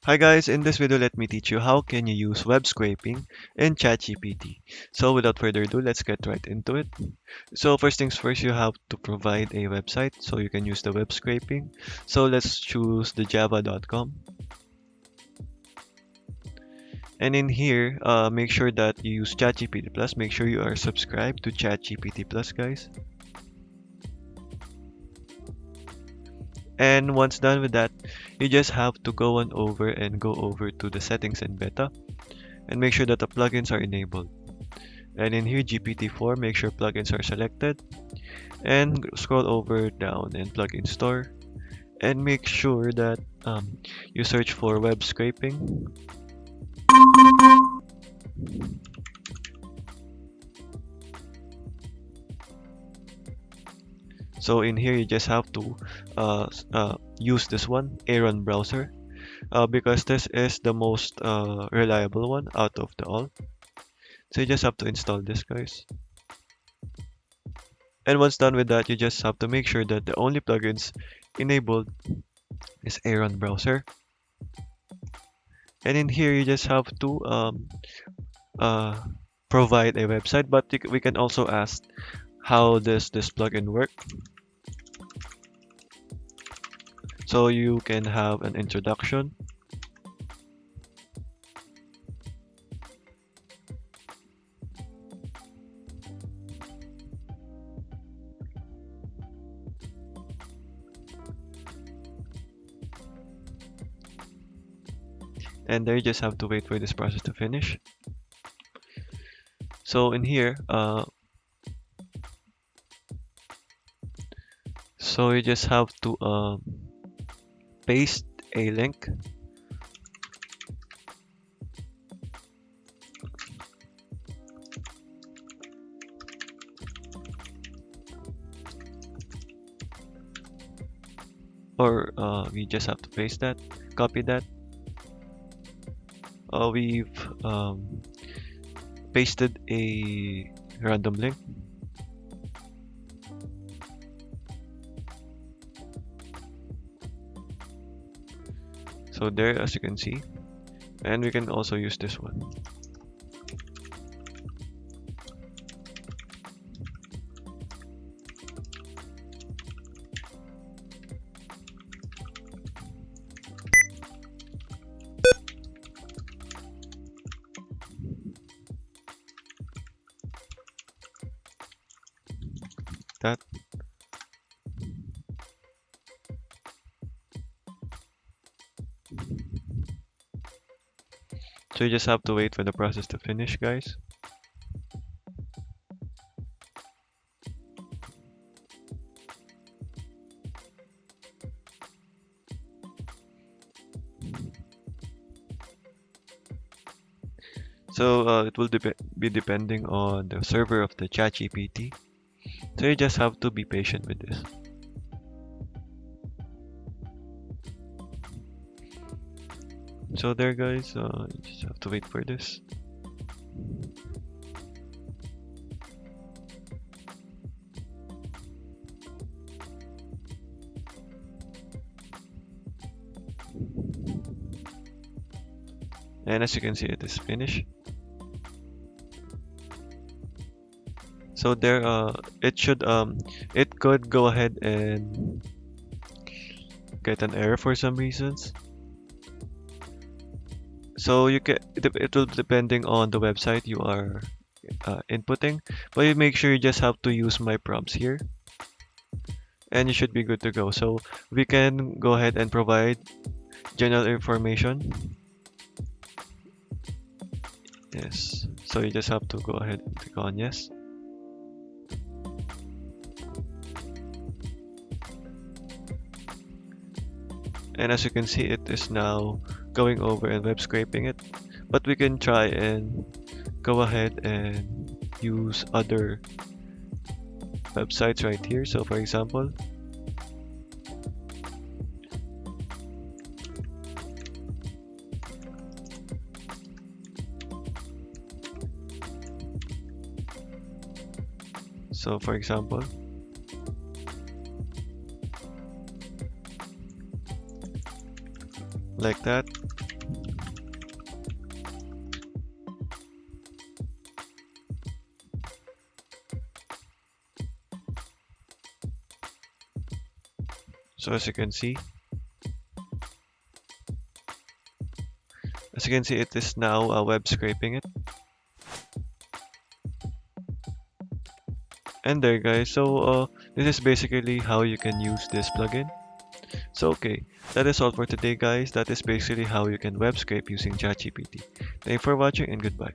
Hi guys, in this video let me teach you how can you use web scraping in ChatGPT. So without further ado, let's get right into it. So first things first, you have to provide a website so you can use the web scraping. So let's choose the java.com. And in here, make sure that you use ChatGPT Plus. Make sure you are subscribed to ChatGPT Plus, guys. And once done with that, you just have to go on over and go over to the settings and beta and make sure that the plugins are enabled. And in here, GPT-4, make sure plugins are selected and scroll over down and plugin store and make sure that you search for web scraping. So in here, you just have to use this one, Aaron browser, because this is the most reliable one out of the all. So you just have to install this, guys. And once done with that, you just have to make sure that the only plugins enabled is Aaron browser. And in here, you just have to uh, provide a website, but we can also ask how does this plugin work. So you can have an introduction. And there you just have to wait for this process to finish. So in here, so you just have to paste a link. Or we just have to paste that, copy that. We've pasted a random link. So there, as you can see, and we can also use this one. That. So you just have to wait for the process to finish, guys. So it will be depending on the server of the ChatGPT. So you just have to be patient with this. So there, guys, you just have to wait for this. And as you can see, it is finished. So there, it could go ahead and get an error for some reasons. So it will depending on the website you are inputting, but you make sure you just have to use my prompts here, and you should be good to go. So we can go ahead and provide general information. Yes. So you just have to go ahead and click on yes. And as you can see, it is now going over and web scraping it. But we can try and go ahead and use other websites right here. So for example, so for example, like that. So as you can see, it is now web scraping it. And there, guys. So this is basically how you can use this plugin. So okay, that is all for today, guys. That is basically how you can web scrape using ChatGPT. Thank you for watching and goodbye.